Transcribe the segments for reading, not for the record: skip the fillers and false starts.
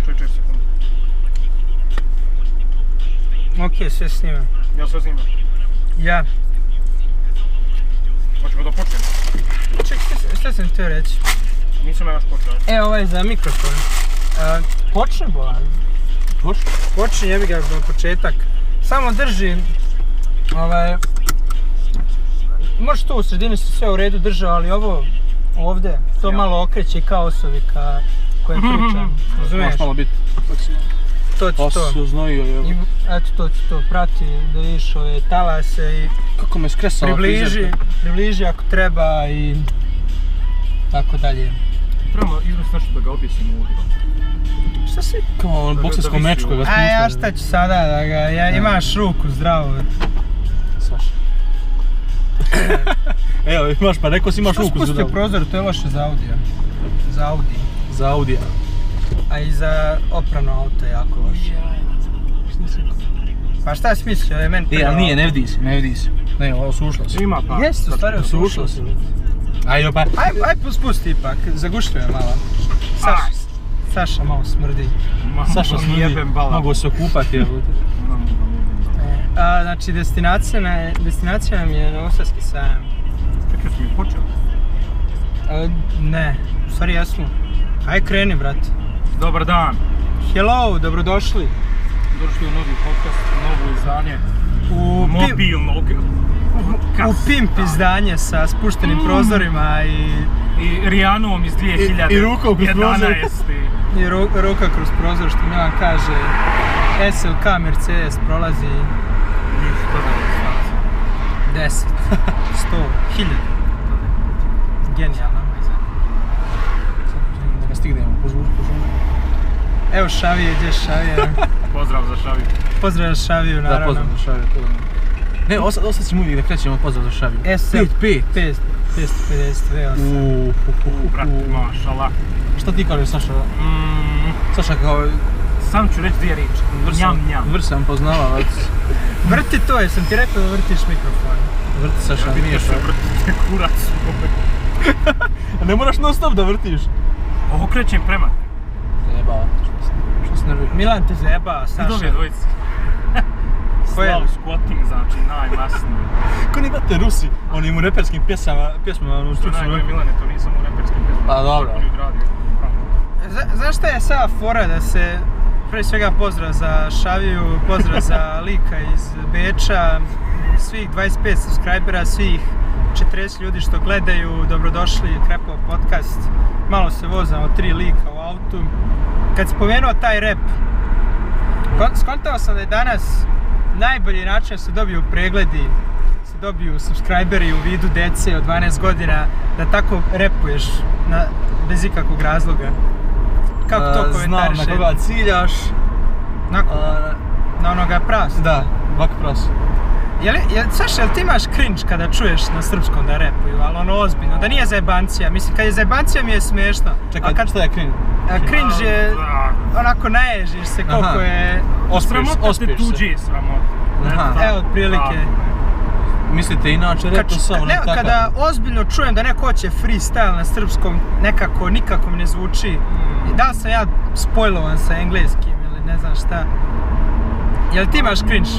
4 sekunde. Ok, sve snima. Ja sve snimam. Ja. Hoćemo da počnemo. Ček, šta sam htio reći? Nisam ja još počeo. Evo ovaj za mikrofon. Počne bolan. Počne, jebi ga do početak. Samo drži, možeš tu u sredini se sve u redu držao, ali ovo ovdje, to malo okreće kao osobi koje pričam. Razumiješ? Možeš malo biti. To ti to. Oznojio je. Eto to ti to, prati da vidiš ove talase i Kako me skresala frizerka. približi ako treba i tako dalje. Trebamo izmisliti nešto da ga objesimo ovdje. Šta si? Kao bokserskom meču kojega smo A ja uspjeli. šta ću sada da ga, imaš ruku zdravu. Saša. Evo imaš, pa rekao si imaš Što ruku spustio zdravu. prozor, to je loše za Audija. Za Audi. Za Audija. A i za oprano auto je jako loše. Pa šta si mislio, je meni Ali nije, ne vidi se. Ne, ovo sušlo se. Ima pa. Jeste, u stvari Sušlo se. Ajde pa. Aj spusti ipak, zagušljuje malo. Saša malo smrdi. Saša smrdi, jebem bala. mogu se okupati. Znači destinacija nam je Novosadski sajam. Čekaj, smo mi počeli? Ne, u stvari jesmo. Aj kreni, brate. Dobar dan. Hello, dobrodošli. Došli u novi podcast, novo izdanje. U Mobilnog. U pimp izdanje sa spuštenim prozorima I Rijanom iz 2011. I rukom kroz prozor. I ruka kroz prozor, što Milan kaže. SLK Mercedes prolazi 10, 100, 1000. Genijalno. Da ga stignemo, pozvuči. Evo Šavije, gdje je Šavije? Pozdrav za Šaviju. Pozdrav za Šaviju, naravno. Da, pozdrav za Šaviju. Ne, ostać ćemo uvijek da krećemo pozdrav za Šaviju. 550. 552. Brat, mašala. Šta ti kažeš, Saša? Saša kao... Sam ću reći dvije riječi. Njam. Vrsan poznavalac. Vrti to, jesam ti rekao da vrtiš mikrofon. Vrti Saša, nije što. Vrtite kurac. Ne moraš non stop da vrtiš. Okrećem prema. Zajebava. Što se nervira? Milan te zajebava, Saša. Idom je dvojici. Slav squatting, znači najmasniji. Ko ni brate Rusi, oni mu reperskim pjesmama ono To najgore Milane, to nisam u reperskim pjesmama. Pa dobro. Znaš šta je sada fora da se, prije svega pozdrav za Šaviju, pozdrav za lika iz Beča, svih 25 subscribera, svih 40 ljudi što gledaju, dobrodošli, Krepov podcast. Malo se vozamo 3 lika u autu. Kad spomenuo taj rap, skontao sam da je danas najbolji način da se dobiju pregledi, se dobiju subscriberi u vidu dece od 12 godina, da tako repuješ bez ikakvog razloga. Kako to komentariše? Znam na koga ciljaš. Na onoga prasa? Da, vak prasa. Saša, jel ti imaš cringe kada čuješ na srpskom da repuju, ali ono ozbiljno, da nije zajebancija, mislim kad je zajebancija mi je smiješno. Čekaj, šta je cringe? Cringe je, onako naježiš se koliko je... Sramota te tuđi sramota. Evo, otprilike. Mislite inače repu samo ne takav? Kada ozbiljno čujem da neko hoće freestyle na srpskom, nekako, nikako mi ne zvuči. Da li sam ja spojlovan sa engleskim ili ne znam šta. Jel ti imaš cringe?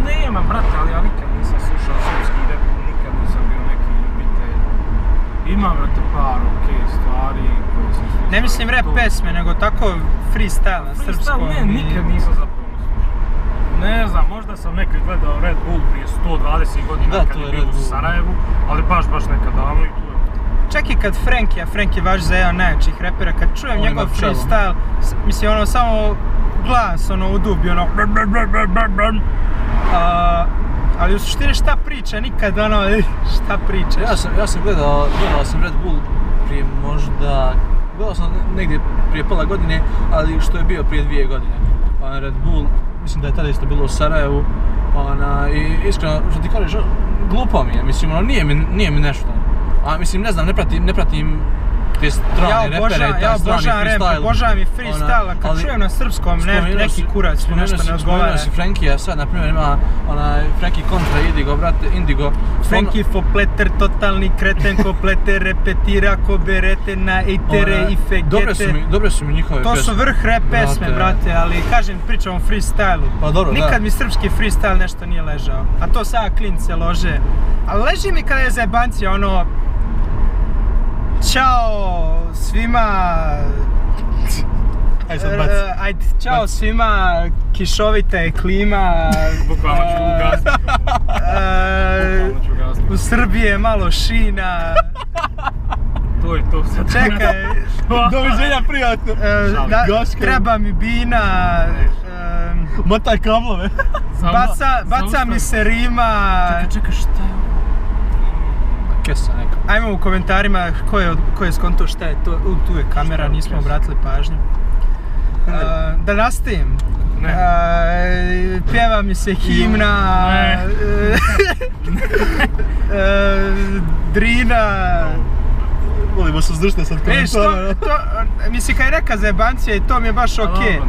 Nema, brate, ali ja nikad nisam slušao srpski rap, nikad nisam bio neki ljubitelj. Ima, brate, par stvari koje sam slušao. Ne mislim rap pesme, nego tako freestyle na srpskom. Freestyle ne, nikad nisam zapravo slušao. Ne znam, možda sam nekad gledao Red Bull prije 120 godina kad je bio u Sarajevu, ali baš nekad davno i tu je. Čak i kad Frank je baš za jedan najjačih repera, kad čujem njegov freestyle, mislim ono samo glas ono udubi ono ali u suštini šta priča, nikad ono šta pričaš. Ja sam gledao sam Red Bull prije možda, gledao sam negdje prije pola godine, ali što je bio prije 2 godine. Pa Red Bull, mislim da je tada isto bilo u Sarajevu, i iskreno, što ti kažeš, glupo mi je, mislim ono nije mi nešto. A mislim, ne znam, ne pratim te strane repere, taj strani freestyle. Obožavam i freestyle, a kad čujem na srpskom neki kurac mi nešto ne odgovara. Spomenuo si Frankija, sad na primjer ima onaj Frankie kontra Indigo, brate, Indigo. Frankie Fopleter, totalni kreten, kopleter, repetira, ko berete na ejtere i fegete. Dobre su mi njihove pesme. To su vrh rap pesme, brate, ali kažem, pričam o freestylu. Pa dobro, nikad mi srpski freestyle nešto nije ležao, a to sada klince lože. Ali leži mi kada je zajebancija, ono... Ćao svima... Ajde, ćao svima, kišovita je klima. Bukvalno ću ugasiti. U Srbiji je malo šina. To je to sad. Čekaj. Doviđenja, prijatno. Treba mi bina. Motaj kablove. Baca mi se rima. Čekaj, šta je ovo? Kesa neka. Ajmo u komentarima ko je skonto šta je to. Tu je kamera, nismo obratili pažnju. Da nastavim. Pjeva mi se himna. Drina. Volimo se zdržite sad komentara. Mislim kad je neka zajebancija i to mi je baš okej.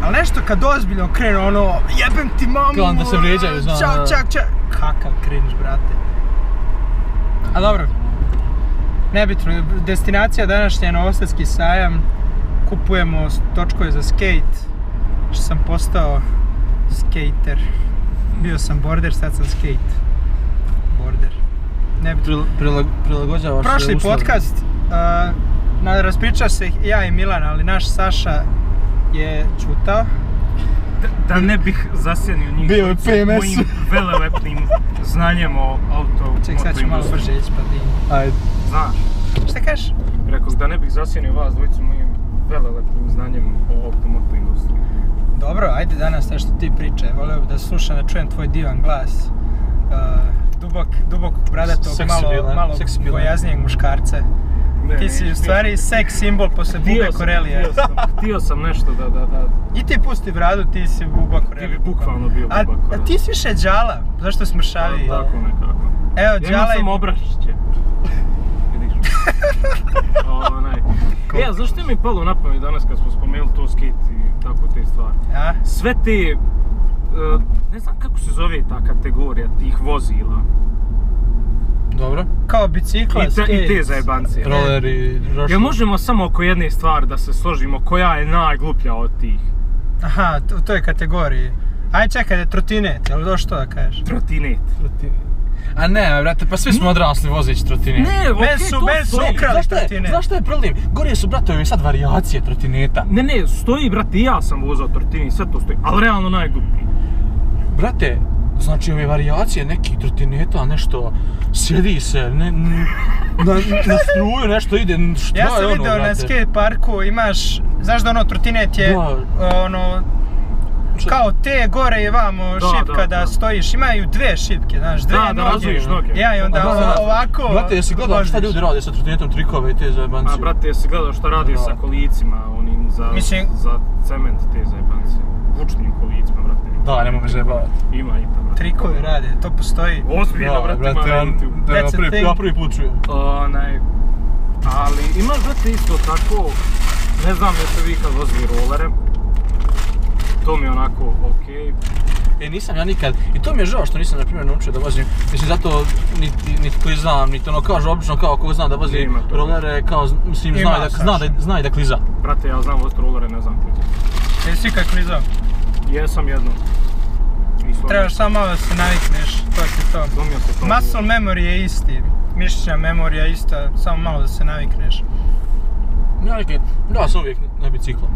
Ali nešto kad ozbiljno krenu ono, jebem ti mamu. Kao onda se vrijeđaju, znam. Čak. Kakav cringe, brate. A dobro, nebitno, destinacija današnja je Novosadski sajam, kupujemo točkove za skate, što sam postao skater, bio sam border, sad sam skate, border, nebitno. Prilagođavaš se prošli podcast, raspričao se ja i Milan, ali naš Saša je čutao. Da ne bih zasjenio njih mojim velelepnim znanjem o automotu. Ček, sad ću malo brže ići pa di. Ajde. Znaš? Šta kažeš? Rekao da ne bih zasjenio vas dvojicu mojim velelepnim znanjem o automotu industriji. Dobro, ajde danas nešto ti priče. Voleo bih da slušam, da čujem tvoj divan glas. Dubokog, bradatog, malo bojaznijeg muškarca. Ti si u stvari seks simbol posle Bube Korelije. Htio sam nešto da... I ti pusti bradu, ti si Buba Korelije. Ti bi bukvalno bio Buba Korelije. A ti si više Đala, zašto smršaviji? Tako nekako. Evo, Đala sam obrašće. Vidiš. Ja, zašto mi je palo na pamet danas kad smo spomenuli to skate i tako te stvari? Sve te... Ne znam kako se zove ta kategorija tih vozila. Dobro. Kao bicikla, skate. I te zajebancije. Roleri, rošli. Jel možemo samo oko jedne stvari da se složimo koja je najgluplja od tih? Aha, u toj kategoriji. Ajde čekaj, trotinet, jel došlo da kažeš? Trotinet. A ne, brate, pa svi smo odrasli vozeći trotinet. Ne, okej, to su ukrali trotinet. Znaš što je problem? Gorije su, brate, ove sad varijacije trotineta. Ne, stoji, brate, i ja sam vozao trotinet, sve to stoji, ali realno najgluplji. Brate, znači ove varijacije nekih trotineta, nešto sjedi se, na struju nešto ide, šta je ono, brate? Ja sam vidio na skate parku, imaš, znaš da ono trotinet je, ono, kao te gore i vamo šipka da stojiš, imaju dve šipke, znaš, dve noge. Da, razvijiš noge. Ja, i onda ovako... Brate, jesi gledao šta ljudi rade sa trotinetom, trikove i te zajebancije? A brate, jesi gledao šta radi sa kolicima, onim za cement te zajebancije? Vučnim kolicima, brate. Da, nemoj me zajebavati. Ima i to, brate. Trikovi rade, to postoji. Ozbiljno, brate, ima na YouTube. Ja prvi put čujem. Ali imaš, brate, isto tako, ne znam jeste vi kad vozili rolere, to mi je onako okej. Nisam ja nikad, i to mi je žao što nisam na primjer naučio da vozim, mislim zato niti klizam, niti ono kažu obično kao ko zna da vozi rolere, kao mislim zna i da kliza. Brate, ja znam voziti rolere, ne znam klizati. Jesi kad klizao? Jesam jednom. Trebaš samo malo da se navikneš, to je to. Muscle memory je isti, mišićna memorija je ista, samo malo da se navikneš. Ja sam uvijek na biciklu.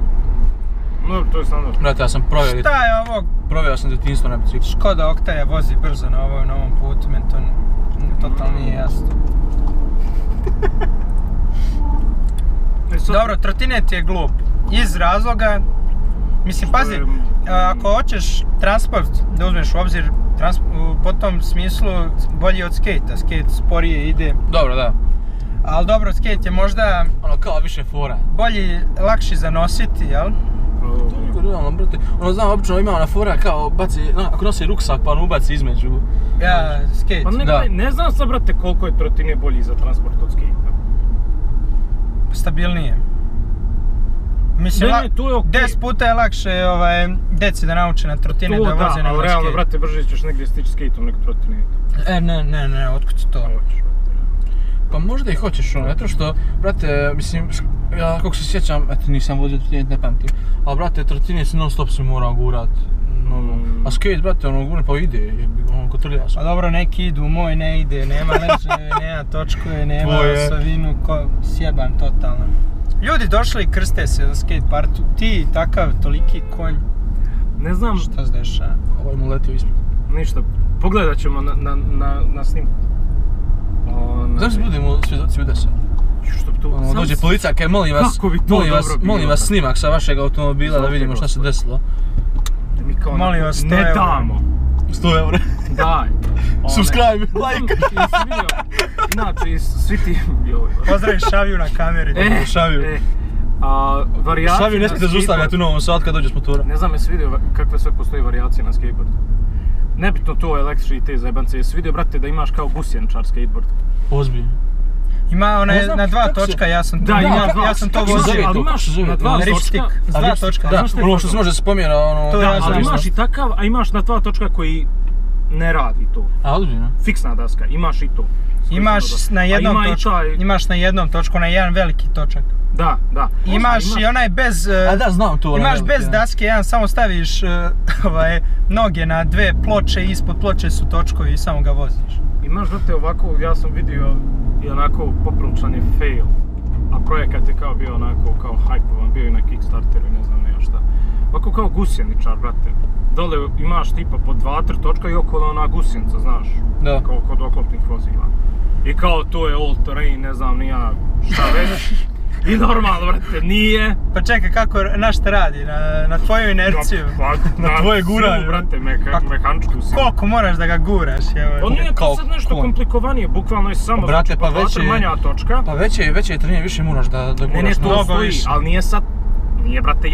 No, to je standard. Brate, ja sam provjerio... Šta je ovo? Provjerio sam detinjstvo na biciklu. Škoda Octavia vozi brzo na ovom putu, meni to totalno nije jasno. Dobro, trotinet je glup. Iz razloga... Mislim, pazi, ako hoćeš transport da uzmeš u obzir, po tom smislu bolji od skate-a, skate sporije ide. Dobro, da. Ali dobro, skate je možda... Ono kao više fora. Bolji, lakši za nositi, jel? To je realno, brate. Ono znam, obično ima ona fora kao baci, ako nosi ruksak pa ono ubaci između. Ja, skate. Pa ne znam sad, brate, koliko je trotinet bolji za transport od skate-a. stabilnije. Mislim, to je okej. 10 puta je lakše deci da nauče na trotine da voze nego na skate. Ali realno, brate, brže ćeš negdje stići skateom nego trotinetom. Ne, otkud si to? Pa možda i hoćeš zato što, brate, mislim, ja kako se sjećam, eto nisam vozio trotinet, ne pamtim, ali brate, trotine si non stop si morao gurat, a skate, brate, gurne pa ide, kotrlja sam. Pa dobro, neki idu, moj ne ide, nema leževe, nema točkove, nema osovinu, sjeban totalno. Ljudi došli i krste se za skate partu, ti takav, toliki konj. Ne znam šta se dešava. Ovaj mu letio ispred. Ništa, pogledat ćemo na snimku. Zašto budemo svjedoci udesa? Što bi to? Dođe policija, kaj molim vas snimak sa vašeg automobila da vidimo šta se desilo. Molim vas, 100 ne eura. damo. 100 eura. Daj. Subscribe, like. Inače, svi ti... Pozdravi Šaviju na kameri. Šaviju. Varijacije ne smijete zaustavljati u Novom Sadu kad dođe s motora. Ne znam, jesi vidio kakve sve postoji varijacije na skateboardu. Nebitno to električni i te zajebance. Jesi vidio, brate, da imaš kao gusjenčar skateboard? Ozbiljno. Ima onaj na 2 točka, ja sam to vozio. Ali imaš na 2 točka. Da, ono što se može se pomjera, ali imaš i takav, a imaš na 2 točka koji ne radi to. A ozbiljno? Fiksna daska, imaš i to. Imaš na jednom točku, na jedan veliki točak. Da. Imaš i onaj bez... A da, znam to. Imaš bez daske, jedan samo staviš noge na 2 ploče, ispod ploče su točkovi i samo ga voziš. Imaš, brate, ovako, ja sam vidio i onako popriličan je fail. A projekat je kao bio onako, kao hype-ovan, bio i na Kickstarteru i ne znam ne šta. Ovako kao gusjeničar, brate. Dole imaš tipa po 2-3 točka i okolo ona gusjenica, znaš. Da. Kao kod oklopnih vozila. I kao to je all terrain, ne znam ni ja šta već. I normalno, brate, nije. Pa čekaj, kako, na šta radi? Na tvoju inerciju? Na tvoje guranje. Brate, mehaničku silu. Koliko moraš da ga guraš, evo? On nije to sad nešto komplikovanije, bukvalno je samo brate, pa manja točka. Pa veće je trenje, više moraš da guraš. Ne, to stoji, ali nije sad, nije, brate,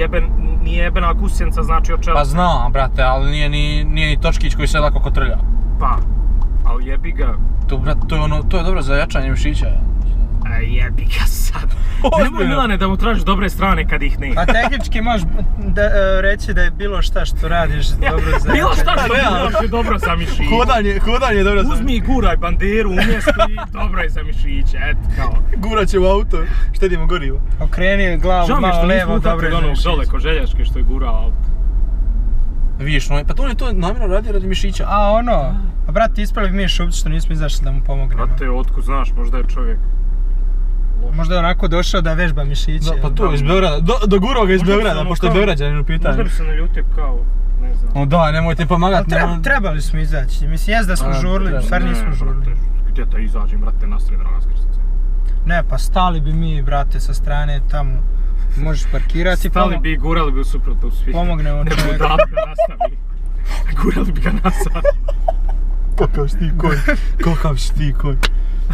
nije jebena gusjenica, znači od čela. Pa znam, brate, ali nije ni točkić koji se lako kotrlja. Pa, ali jebi ga. To je dobro za jačanje mišića. Jebi ga sad. Nemoj Milane da mu tražiš dobre strane kad ih ne. Pa tehnički možeš reći da je bilo šta što radiš dobro za... Bilo šta što radiš je dobro za mišiće. Hodanje je dobro za... Uzmi i guraj banderu umjesto i dobro je za mišiće, eto kao. Gurat će u auto, štedimo gorivo. Okreni glavu malo levo, dobro je za mišiće. Dole ko Željaške što je gurao auto. Vidiš, pa to on je to namjerno radio radi mišića. A ono, pa brate, ispravili mi šupci što nismo izašli da mu pomognemo. Brate, otkud znaš, možda je čovjek. Možda je onako došao da vežba mišiće. Pa to iz Beograda, dogurao ga iz Beograda, pošto je Beograđanin u pitanju. Možda bi se naljutio kao, ne znam. Da, nemojte pomagati. Trebali smo izaći, mislim jes da smo žurili, stvar nismo žurili. Gdje da izađem, brate, na sred raskrsnice? Ne, pa stali bi mi, brate, sa strane tamo. Možeš parkirati. Stali bi i gurali bi u suprotnom svijetu. Pomognemo čovjeku. Ne budali ga nastavi. Gurali bi ga nazad. Kakav si ti konj.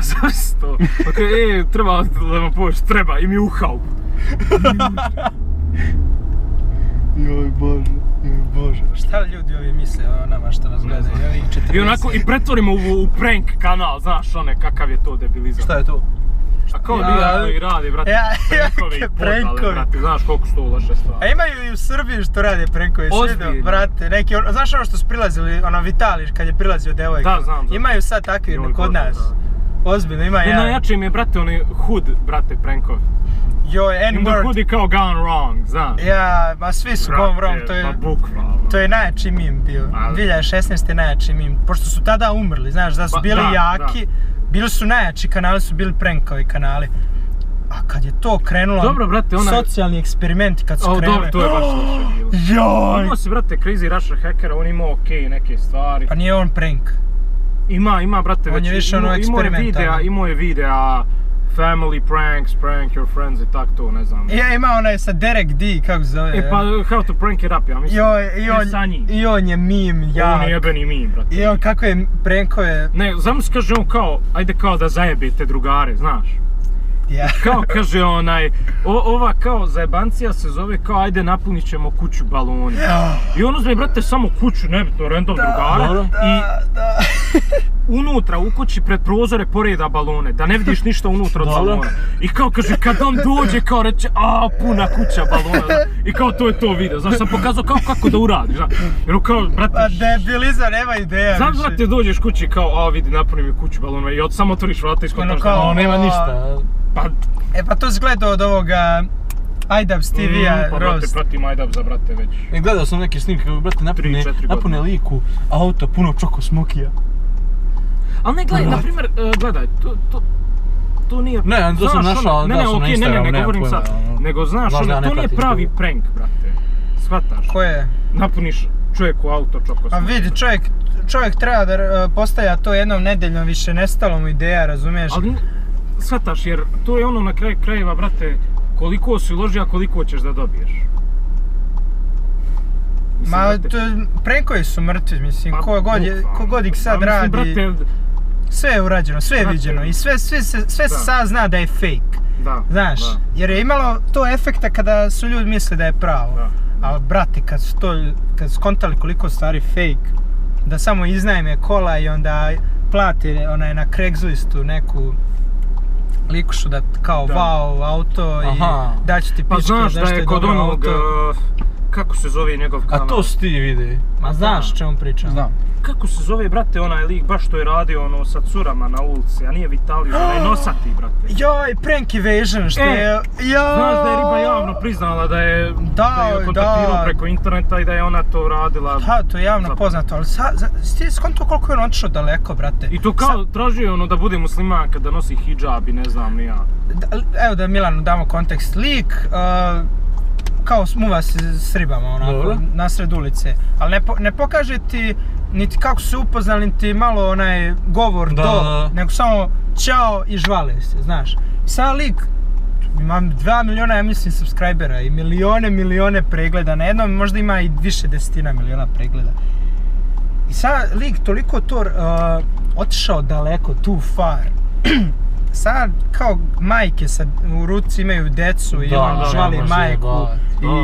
Zašto to? Ok, treba da vam poviš, treba i mi uhao. Joj bože. Šta ljudi ovi misle o nama što nas gledaju? I onako, i pretvorimo u prank kanal, znaš one, kakav je to debilizam. Šta je to? A kao i radi, brate, prankove i podale, brate, znaš koliko su to loše stvari. A imaju i u Srbiji što rade prankove, sve brate, neki, znaš ono što su prilazili, ono Vitališ kad je prilazio devojka? Da, znam. Imaju sad takvi kod nas. Ozbiljno, ima jedan. Najjači mi je, brate, onaj Hood, brate, prankovi. Joj, N-word. Hood je kao gone wrong, znaš. Ja, ma svi su gone wrong, to je najjači meme bio. 2016 je najjači meme, pošto su tada umrli, znaš, da su bili jaki. Bili su najjači kanali, su bili prankovi kanali. A kad je to krenulo, dobro, brate, socijalni eksperimenti kad su krenuli. Dobro, to je baš loše bilo. Joj! Imao si, brate, Crazy Rusher hackera, on imao okej neke stvari. Pa nije on prank. Ima, brate, već, on je više ono eksperimentalno. Imao je videa, family pranks, prank your friends i tak to, ne znam. Ja, ima onaj sa Derek D, kako se zove. Pa How to Prank It Up, ja mislim. I on je meme, jak. On je jebeni meme, brate. I on kako je prankove... Ne, znam se kaže on kao, ajde kao da zajebite drugare, znaš. Ja. Kao kaže ova kao zajebancija se zove kao ajde napunit ćemo kuću baloni. I on uzme, brate, samo kuću, nebitno, random drugara i unutra u kući pred prozore poreda balone, da ne vidiš ništa unutra od balona. I kao kaže, kad on dođe, kao reče, puna kuća balona. I kao to je to video, znaš, sam pokazao kao kako da uradiš, znaš. Jer kao, brate... Pa debilizam, nema ideja. Znaš, brate, dođeš kući kao, vidi, napuni mi kuću balona i samo otvoriš vrata i skotaš da nema ništa. Pa to si gledao od ovoga Ajdabs TV-a, pa brate, pratim Ajdabsa, brate, već. Gledao sam neke snimke, brate, napune liku auto puno čoko smokija. Ali ne, gledaj, na primjer, gledaj, to nije... Ne, to sam našao, na Instagramu, ne govorim sad, nego znaš, to nije pravi prank, brate, shvataš? Ko je? Napuniš čovjeku auto čoko smokija. A vidi, čovjek treba da postaja to jednom nedeljom, više nestalo mu ideja, razumiješ? Ali, shvataš, jer to je ono na kraju krajeva, brate, koliko si uložio, a koliko ćeš da dobiješ. Ma, prankovi su mrtvi, mislim, ko god ih sad radi, sve je urađeno, sve je viđeno i sve se sad zna da je fake. Znaš, jer je imalo to efekta kada su ljudi misle da je pravo. Ali, brate, kad su skontali koliko stvari fake, da samo iznajme kola i onda plate na Craigslistu neku likušu da kao wow auto i daću ti pičke zašto je dobro auto. Kako se zove njegov kanal? A to si ti vidi. Ma znaš o čemu pričam? Znam. Kako se zove, brate, onaj lik baš što je radio ono sa curama na ulici, a nije Vitalij, onaj nosati, brate. Joj, prank evasion, što je... Znaš da je riba javno priznala da je kontaktirao preko interneta i da je ona to radila. Da, to je javno poznato, ali ti skonto koliko je on otišao daleko, brate. I to kao tražio ono da bude muslimanka, da nosi hidžab i ne znam ni ja. Evo da Milanu damo kontekst, lik... kao smuva se s ribama, onako, nasred ulice, ali ne pokaže ti niti kako su se upoznali, niti malo onaj govor nego samo ćao i žvale se, znaš. I sad lik, imam 2 miliona, ja mislim, subscribera i milione pregleda, na jednom možda ima i više desetina miliona pregleda. I sad lik toliko to otišao daleko, too far. Sad kao majke u ruci imaju decu i on žvali majku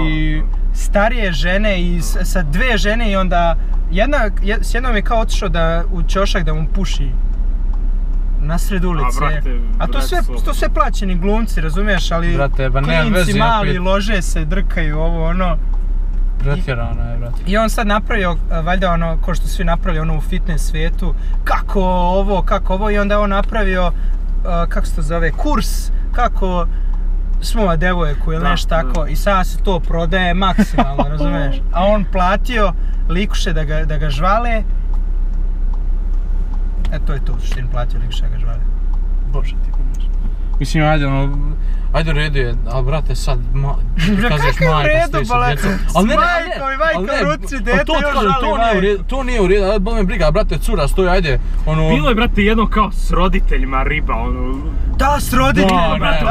i starije žene i sa dve žene i onda s jednom je kao otišao u ćošak da mu puši nasred ulice. A to sve plaćeni glumci, razumiješ, ali klinci mali lože se, drkaju ovo ono. Pretjerano je, brate. I on sad napravio, valjda ono, ko što svi napravili ono u fitness svijetu, kako ovo i onda je on napravio kako se to zove, kurs kako smuva devojku ili nešto tako i sada se to prodaje maksimalno, razumiješ? A on platio likuše da ga žvale. To je to, u suštini platio likuše da ga žvale. Bože ti pomoći. Mislim, ajde u redu je, ali brate sad, kažeš majka stoji sa djecom. S majkom i majkom ruci, dete još žali majku. To nije u redu, ali bol me briga, brate, cura stoji, ajde, ono... Bilo je, brate, jedno kao s roditeljima riba, ono... Da, s roditeljima, brate,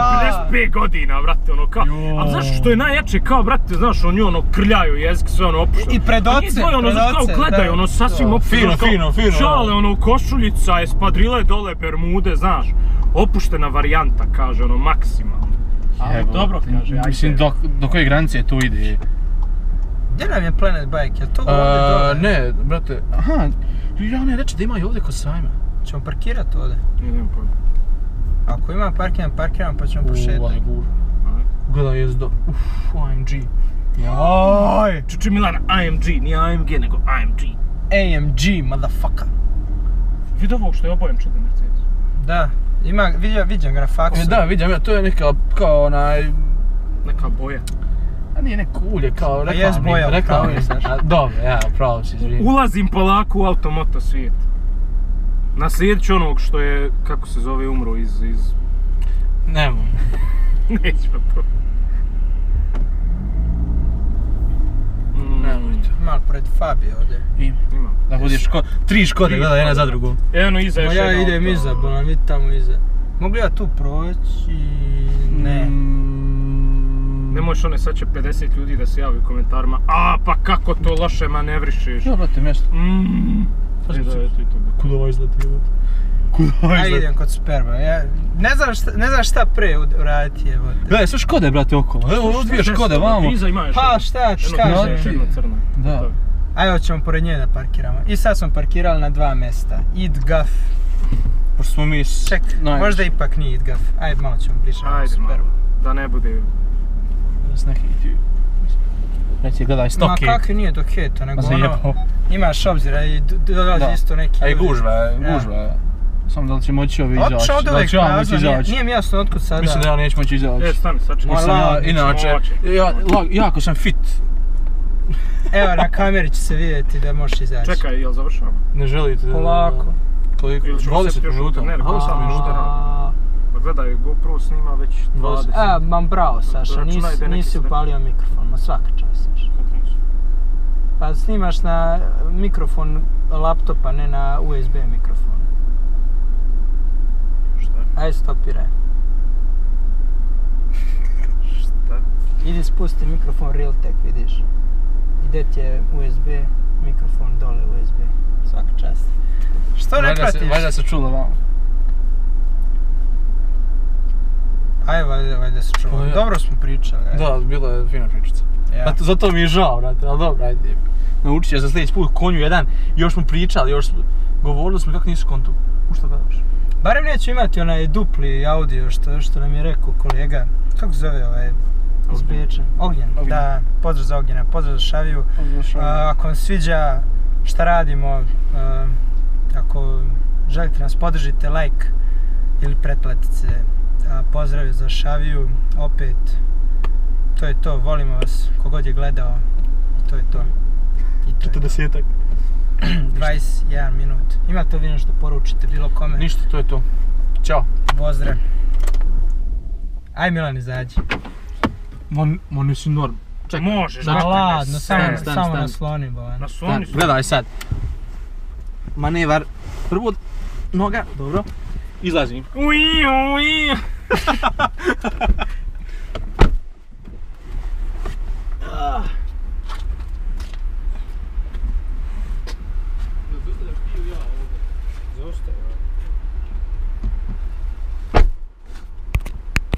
55 godina, brate, ono kao... Ali znaš što je najjače, kao, brate, znaš, oni ono krljaju jezik, sve ono opušteno. I pred oce, kao gledaju, ono sasvim opušteno. Fino. Šale, ono, košuljica, espadrile dole, bermude, znaš. Opuštena varijanta, kaže, ono, maksimalno. Ali dobro, kaže, ajde. Mislim, do koje granice to ide? Gdje nam je Planet Bike, je to ovdje dole? Ne, brate, ja ne reći da ima i ovdje kod sajma. Ćemo parkirati ovdje? Idem pojma. Ako ima parkiram pa ćemo pošetati. Gledaj jezdo, AMG. Joj! Čuči Milana, AMG, nije AMG, nego AMG. AMG, motherfucker. Vidio ovog što je obojen čudan Mercedes? Da, vidim ga na faksu. Da, vidim, to je neka, kao onaj... Neka boja. A nije neka ulje, kao reklamni. A jes boja, reklamni, znaš. Dobro, ja, pravo si, izvijem. Ulazim polako u automoto svijet. Naslijedit ću onog što je, kako se zove, umro iz... Nemoj. Nećemo to. Nemojte. Malo pored Fabije ovdje. Ima. Da budiš tri Škode, gledaj jedna za drugom. Eno iza još ja idem iza, bolam, vidi tamo iza. Mogu li ja tu proći? Ne. Nemojš one, sad će 50 ljudi da se javi u komentarima. Pa kako to loše manevrišeš. Ja, brate, mjesto. Kuda ovaj izleti, Ajde idem kod Superba, ne znam šta pre uraditi, evo. Gledaj, sve Škode, brate, okolo. Evo, ovo dvije Škode, vamo. Pa šta ti kažeš? Crno. Da. Ajde, hoćemo pored nje da parkiramo. I sad smo parkirali na 2 mjesta. Idgaf. Pošto smo mi Ček, možda ipak nije Idgaf. Ajde, malo ćemo bliže na Ajde Superbu. malo, da ne bude... S neki ti... Reci, gledaj, stoke. Ma kakvi nije dok je to, nego Ma ono... Imaš obzira i dolazi isto neki... A i ljudi. gužva. Samo da li će moći ovi izaći. Otišao od Da li uvek ću ja moći prazno, izaći. nije mi jasno otkud sada. Mislim da ja neću moći izaći. Stani, sačekaj. Mislim ja, inače, Moći. jako sam fit. Evo, na kameri će se vidjeti da možeš izaći. Čekaj, jel završavamo? Ne želite da... Polako. Koliko? Ili ćemo 20 se još minuta. ne, koliko sam minuta radi? Pa gledaj, GoPro snima već 20. Mam bravo, Saša, Računaj da je neki nisi sred. upalio mikrofon, ma svaka čast, Saša. Pa snimaš na mikrofon laptopa, ne na USB mikrofon. Šta? Ajde, stopiraj. Šta? Idi spusti mikrofon Realtek, vidiš. Gdje ti je USB, mikrofon dole USB. Svaka čast. Što ne pratiš? Valjda se čulo vamo. Ajde, valjda se čulo. Pa ja. Dobro smo pričali. Ajde. Da, bila je fina pričica. Ja. Zato mi je žao, brate, ali dobro, ajde. Naučit će za sljedeći put konju jedan, još smo pričali, govorili smo kako nisi kontu. U što gledaš? Barem neću imati onaj dupli audio što nam je rekao kolega. Kako se zove ovaj iz Beča? Ognjen. Da, pozdrav za Ognjena, pozdrav za Šaviju. Ako vam sviđa šta radimo, ako želite nas podržite, like ili pretplatite. Pozdrav za Šaviju, opet. To je to, volimo vas, kogod je gledao. To je to. 40-ak. 21 minut. Imate li nešto poručite bilo kome? Ništa, to je to. Ćao. Pozdrav. Aj Milan, izađi. Ma nisi norm. Čekaj, možeš, Ma ladno, samo Stan. nasloni, Bovan. Nasloni su. Gledaj sad. Manevar. Prvo noga, dobro. Izlazim. Ui.